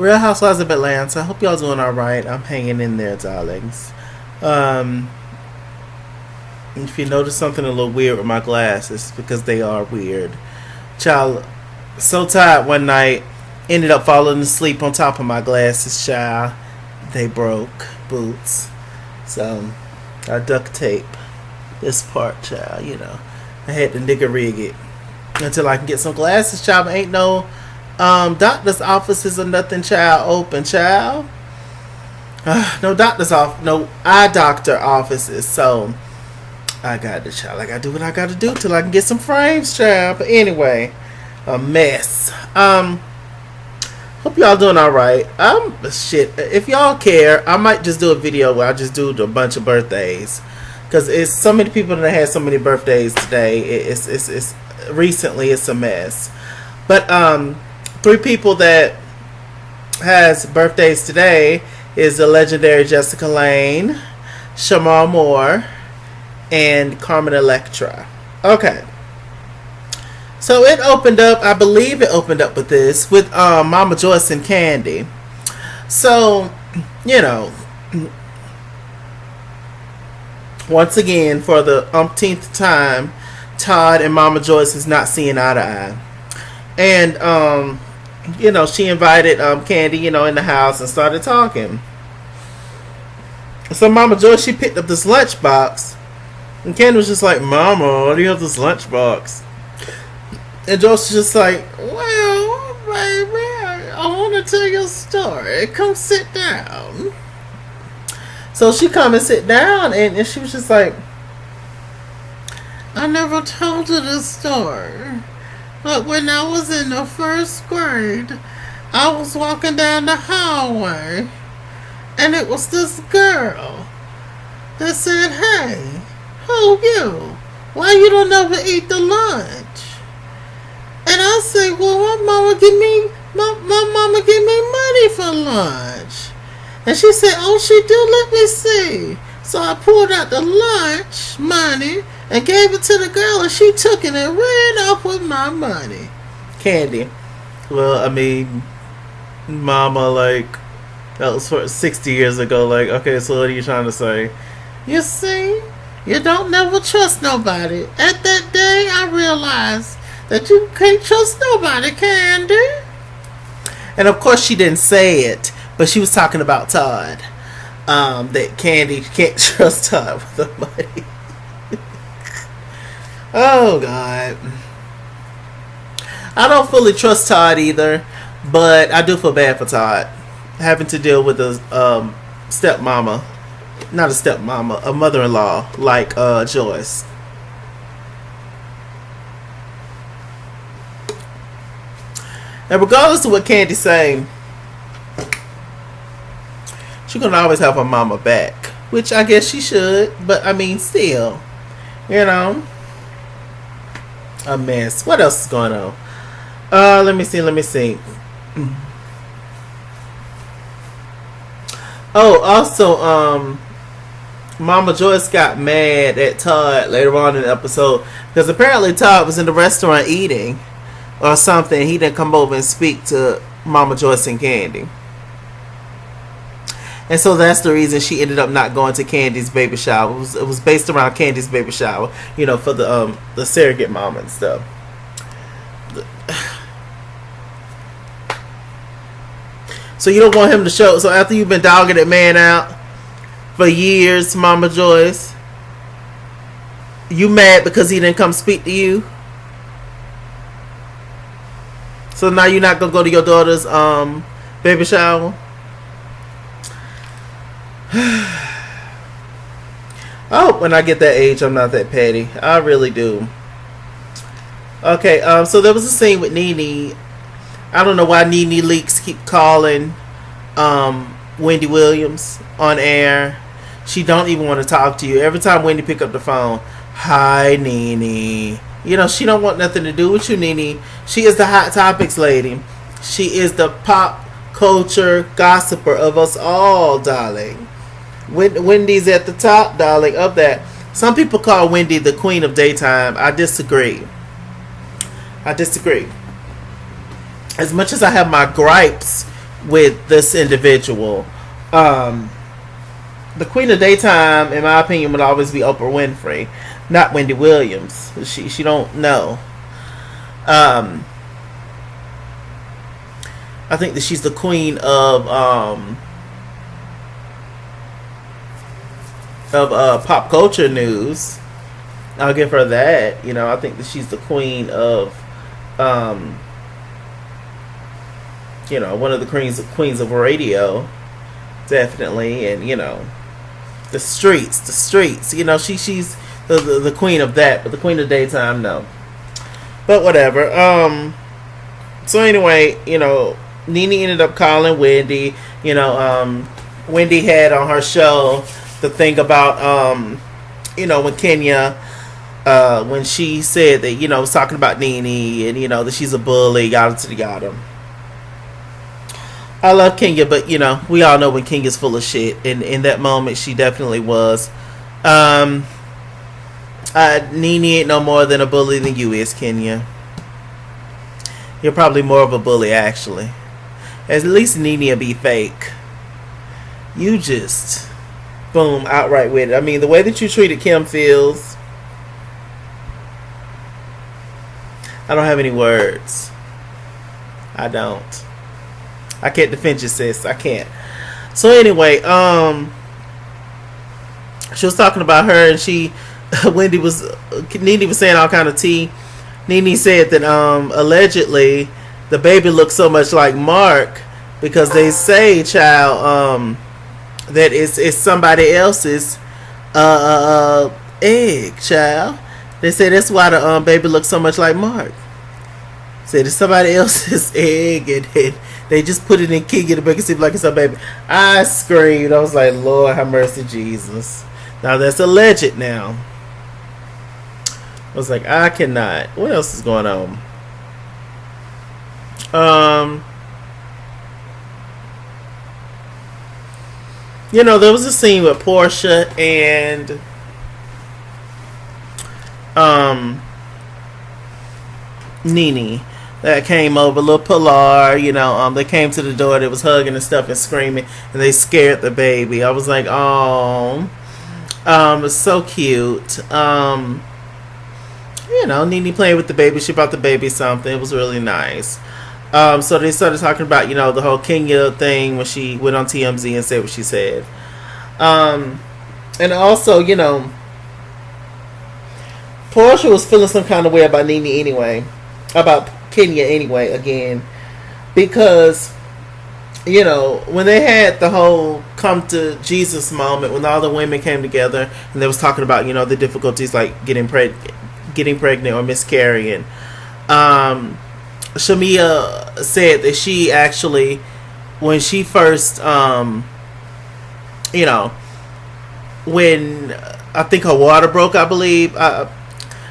Real Housewives of Atlanta. I hope y'all doing all right. I'm hanging in there, darlings. Um, if you notice something a little weird with my glasses, because they are weird. Child, so tired one night, ended up falling asleep on top of my glasses, child. They broke, boots. So, I duct tape this part, child, you know. I had to nigga rig it until I can get some glasses, child. Ain't no doctor's offices or nothing, child, open, child. No doctor's office, no eye doctor offices. So I got to, child. I got to do what I got to do till I can get some frames, child. But anyway, a mess. Hope y'all doing all right. Shit. If y'all care, I might just do a video where I just do a bunch of birthdays, because it's so many people that had so many birthdays today. It's recently it's a mess. But 3 people that has birthdays today is the legendary Jessica Lange, Shamar Moore, and Carmen Electra. Okay. So it opened up, I believe it opened up with this, with Mama Joyce and Candy. So, you know, once again, for the umpteenth time, Todd and Mama Joyce is not seeing eye to eye. And, you know, she invited Candy, you know, in the house and started talking. So Mama Joyce, she picked up this lunchbox. And Candy was just like, Mama, why do you have this lunchbox? And Joyce was just like, well, baby, I want to tell you a story. Come sit down. So she come and sit down, and she was just like, I never told you this story. But when I was in the 1st grade, I was walking down the hallway, and it was this girl that said, hey, who you? Why you don't ever eat the lunch? And I said, well, my mama give me money for lunch. And she said, oh, she do? Let me see. So I pulled out the lunch money and gave it to the girl, and she took it and ran off with my money. Candy. Well, I mean, Mama, like, that was for 60 years ago. Like, okay, so what are you trying to say? You see, you don't never trust nobody. At that day, I realized that you can't trust nobody, Candy. And of course, she didn't say it, but she was talking about Todd. That Candy can't trust Todd with the money. Oh, God. I don't fully trust Todd either, but I do feel bad for Todd having to deal with a stepmama. Not a stepmama, a mother-in-law like Joyce. And regardless of what Candy's saying, she's gonna always have her mama back, which I guess she should. But I mean, still, you know, a mess. What else is going on? Let me see. Oh, also, Mama Joyce got mad at Todd later on in the episode because apparently Todd was in the restaurant eating or something. He didn't come over and speak to Mama Joyce and Candy. And so that's the reason she ended up not going to Candy's baby shower. It was based around Candy's baby shower, you know, for the surrogate mama and stuff. So you don't want him to show. So after you've been dogging that man out for years, Mama Joyce, you mad because he didn't come speak to you? So now you're not gonna go to your daughter's baby shower? Oh, when I get that age, I'm not that petty. I really do. Okay, so there was a scene with Nene. I don't know why Nene Leakes keep calling Wendy Williams on air. She don't even want to talk to you. Every time Wendy pick up the phone, hi Nene. You know, she don't want nothing to do with you, Nene. She is the Hot Topics lady. She is the pop culture gossiper of us all, darling. Wendy's at the top, darling, of that. Some people call Wendy the queen of daytime. I disagree. As much as I have my gripes with this individual. The queen of daytime, in my opinion, would always be Oprah Winfrey, not Wendy Williams. She don't know. I think that she's the queen of pop culture news. I'll give her that. You know, I think that she's the queen of one of the queens of radio, definitely. And the streets. You know, she's the queen of that, but the queen of daytime, no. But whatever. So anyway, Nene ended up calling Wendy. Wendy had on her show the thing about when Kenya, when she said that was talking about Nene and that she's a bully, yada. I love Kenya, but we all know when Kenya's full of shit, and in that moment she definitely was. Nene ain't no more than a bully than you is, Kenya. You're probably more of a bully, actually. At least Nene will be fake. You just boom, outright with it. I mean, the way that you treated Kim Fields, I don't have any words. I don't. I can't defend you, sis. I can't. So anyway, she was talking about her, and Nene was saying all kind of tea. Nene said that allegedly the baby looks so much like Mark because they say, child, that it's somebody else's egg, child. They say that's why the baby looks so much like Mark. Said it's somebody else's egg, and they just put it in Kenya to make it seem like it's her baby. I screamed. I was like, Lord have mercy, Jesus. Now that's alleged now. I was like, I cannot. What else is going on? There was a scene with Portia and Nene that came over, little Pilar, they came to the door, they was hugging and stuff and screaming, and they scared the baby. I was like, oh, it's so cute. Nene playing with the baby, she brought the baby something. It was really nice. So they started talking about, the whole Kenya thing when she went on TMZ and said what she said. And also, Portia was feeling some kind of way about Nene anyway. About Kenya anyway, again. Because, when they had the whole come to Jesus moment, when all the women came together and they was talking about, the difficulties like getting pregnant or miscarrying. Shamia said that she actually, when she first, when I think her water broke, I believe,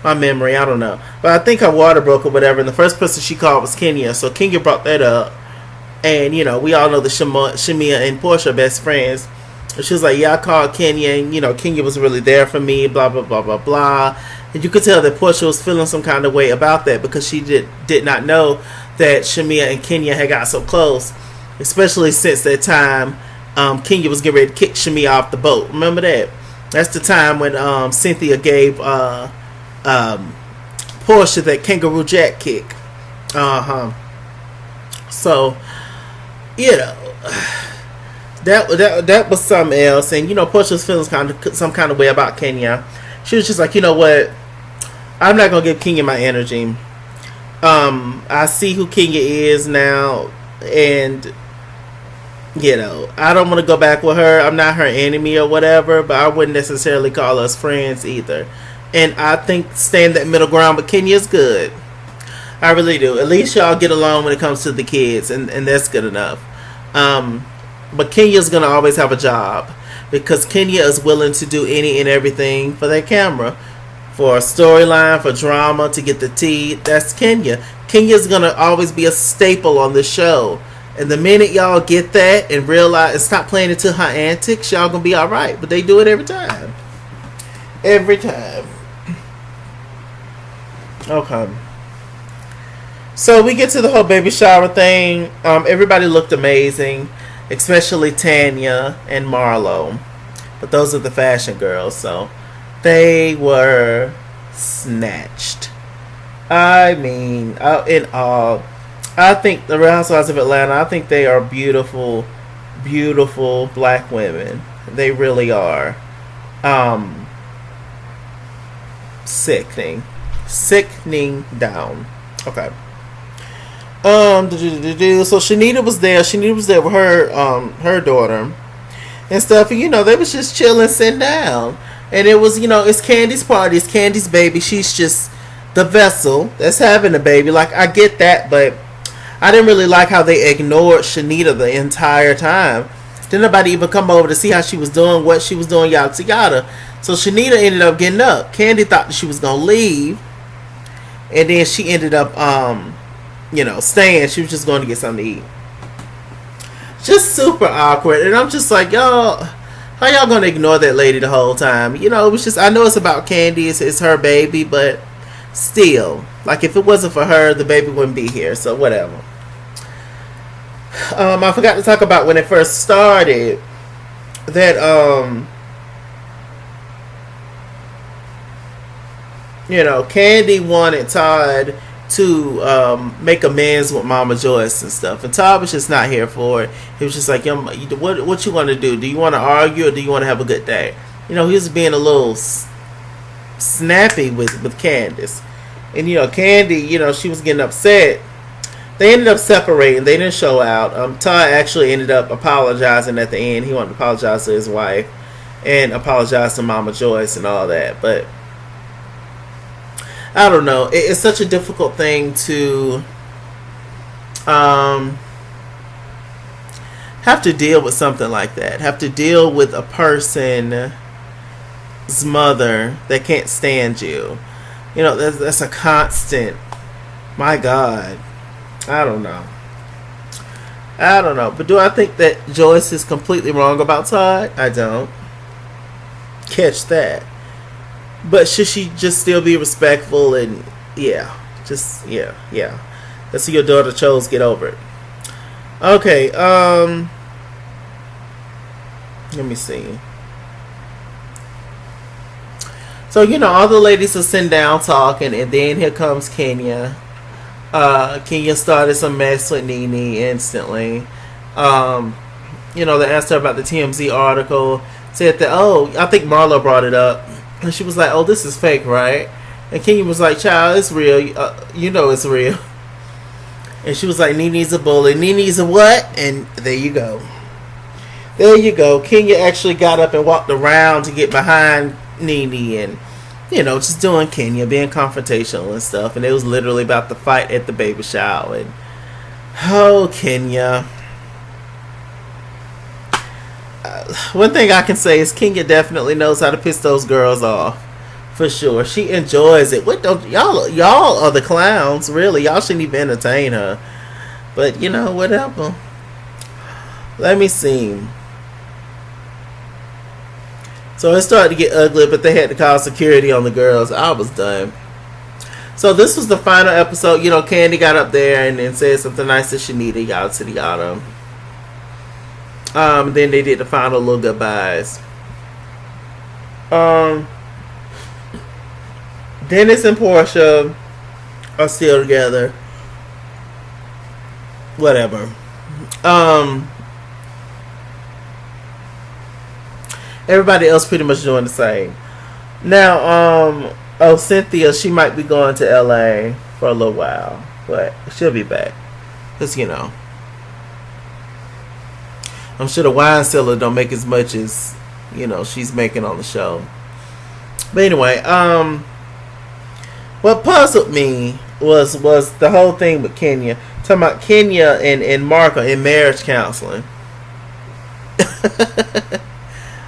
my memory, I don't know, but I think her water broke or whatever, and the first person she called was Kenya, so Kenya brought that up, and we all know that Shamia and Portia are best friends. She was like, yeah, I called Kenya, and Kenya was really there for me, blah blah blah blah blah. And you could tell that Portia was feeling some kind of way about that because she did not know that Shamia and Kenya had got so close, especially since that time Kenya was getting ready to kick Shamia off the boat. Remember that? That's the time when Cynthia gave Portia that kangaroo jack kick. So, that was something else. And Portia was feeling some kind of way about Kenya. She was just like, you know what? I'm not gonna give Kenya my energy. I see who Kenya is now, and I don't want to go back with her. I'm not her enemy or whatever, but I wouldn't necessarily call us friends either. And I think staying that middle ground with Kenya is good. I really do. At least y'all get along when it comes to the kids, and that's good enough. But Kenya's gonna always have a job because Kenya is willing to do any and everything for that camera, for a storyline, for drama, to get the tea. That's Kenya. Kenya's gonna always be a staple on the show. And the minute y'all get that and realize and stop playing into her antics, y'all gonna be alright. But they do it every time. Every time. Okay. So we get to the whole baby shower thing. Everybody looked amazing, especially Tanya and Marlo. But those are the fashion girls, so they were snatched. I mean, in all, I think the Real Housewives of Atlanta, I think they are beautiful, beautiful black women. They really are. Um, Sickening. Sickening down. Okay. So Shanita was there. Shanita was there with her daughter and stuff. And, they was just chilling, sitting down. And it was, it's Candy's party. It's Candy's baby. She's just the vessel that's having a baby. Like, I get that, but I didn't really like how they ignored Shanita the entire time. Didn't nobody even come over to see how she was doing, what she was doing, yada yada. So Shanita ended up getting up. Candy thought that she was gonna leave, and then she ended up, staying. She was just going to get something to eat. Just super awkward, and I'm just like, y'all, how y'all gonna ignore that lady the whole time? It was just, I know it's about Candy, it's her baby, but still, like, if it wasn't for her, the baby wouldn't be here. So whatever. I forgot to talk about when it first started that Candy wanted Todd to make amends with Mama Joyce and stuff, and Todd was just not here for it. He was just like, what you want to do? Do you want to argue or do you want to have a good day? He was being a little snappy with Candace, and Candy, she was getting upset. They ended up separating. They didn't show out. Todd actually ended up apologizing at the end. He wanted to apologize to his wife and apologize to Mama Joyce and all that. But I don't know. It's such a difficult thing to have to deal with something like that. Have to deal with a person's mother that can't stand you. That's a constant. My God. I don't know. But do I think that Joyce is completely wrong about Todd? I don't. Catch that. But should she just still be respectful and yeah. That's who your daughter chose. Get over it. Okay, let me see. So, all the ladies are sitting down talking, and then here comes Kenya. Kenya started some mess with Nene instantly. They asked her about the TMZ article. Said that, I think Marlo brought it up. And she was like, this is fake, right? And Kenya was like, child, it's real. It's real. And she was like, Nene's a bully. Nene's a what? And there you go. Kenya actually got up and walked around to get behind Nene and just doing Kenya, being confrontational and stuff. And it was literally about the fight at the baby shower. And, Kenya. One thing I can say is Kenya definitely knows how to piss those girls off. For sure. She enjoys it. What don't y'all are the clowns, really. Y'all shouldn't even entertain her. But, whatever. Let me see. So it started to get ugly, but they had to call security on the girls. I was done. So this was the final episode. Candy got up there and said something nice to Shanita, yada. Then they did the final little goodbyes. Dennis and Portia are still together. Whatever. Everybody else pretty much doing the same. Now, Cynthia, she might be going to LA for a little while, but she'll be back. Because, I'm sure the wine cellar don't make as much as, she's making on the show. But anyway, what puzzled me was the whole thing with Kenya. Talking about Kenya and Mark are in marriage counseling.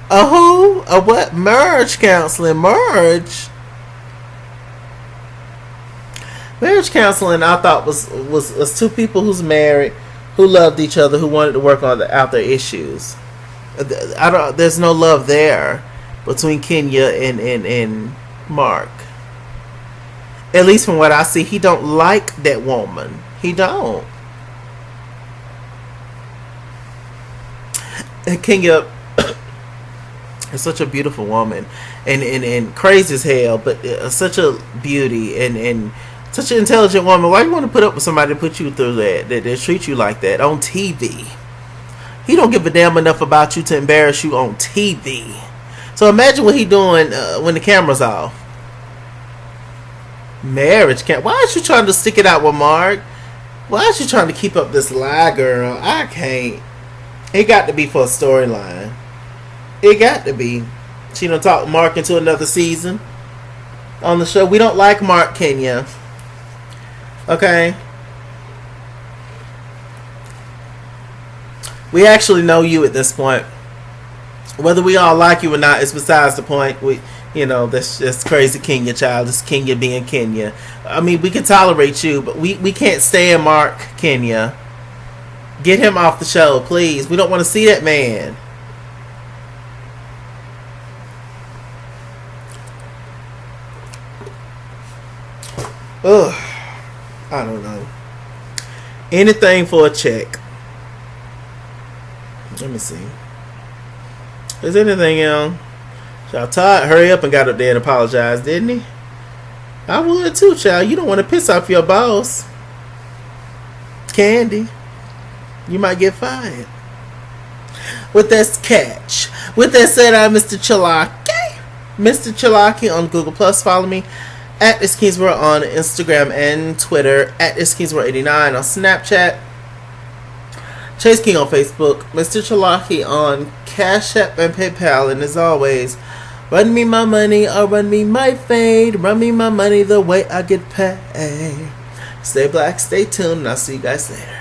A who? A what? Marriage counseling. Marriage counseling, I thought was two people who's married, who loved each other, who wanted to work out their issues. There's no love there between Kenya and Mark. At least from what I see, he don't like that woman. He don't. And Kenya is such a beautiful woman, and crazy as hell, but such a beauty, and such an intelligent woman. Why you want to put up with somebody to put you through that treat you like that on TV? He don't give a damn enough about you to embarrass you on TV. So imagine what he doing when the camera's off. Marriage can't. Why aren't you trying to stick it out with Mark? Why aren't you trying to keep up this lie, girl? I can't. It got to be for a storyline. It got to be. She done talk Mark into another season on the show. We don't like Mark, Kenya. Okay? We actually know you at this point. Whether we all like you or not is besides the point. That's crazy Kenya, child. It's Kenya being Kenya. I mean, we can tolerate you, but we can't stand Mark, Kenya. Get him off the show, please. We don't want to see that man. Ugh. I don't know. Anything for a check. Let me see. Is anything else? Y'all Todd hurry up and got up there and apologized, didn't he? I would too, child. You don't want to piss off your boss. Candy. You might get fired. With that catch. With that said, I'm Mr. Chalaki. Mr. Chalaki on Google Plus. Follow me at Iskinsboro on Instagram and Twitter. At Iskinsboro89 on Snapchat. Chase King on Facebook. Mr. Chalaki on Cash App and PayPal. And as always, run me my money or run me my fade. Run me my money the way I get paid. Stay black, stay tuned, and I'll see you guys later.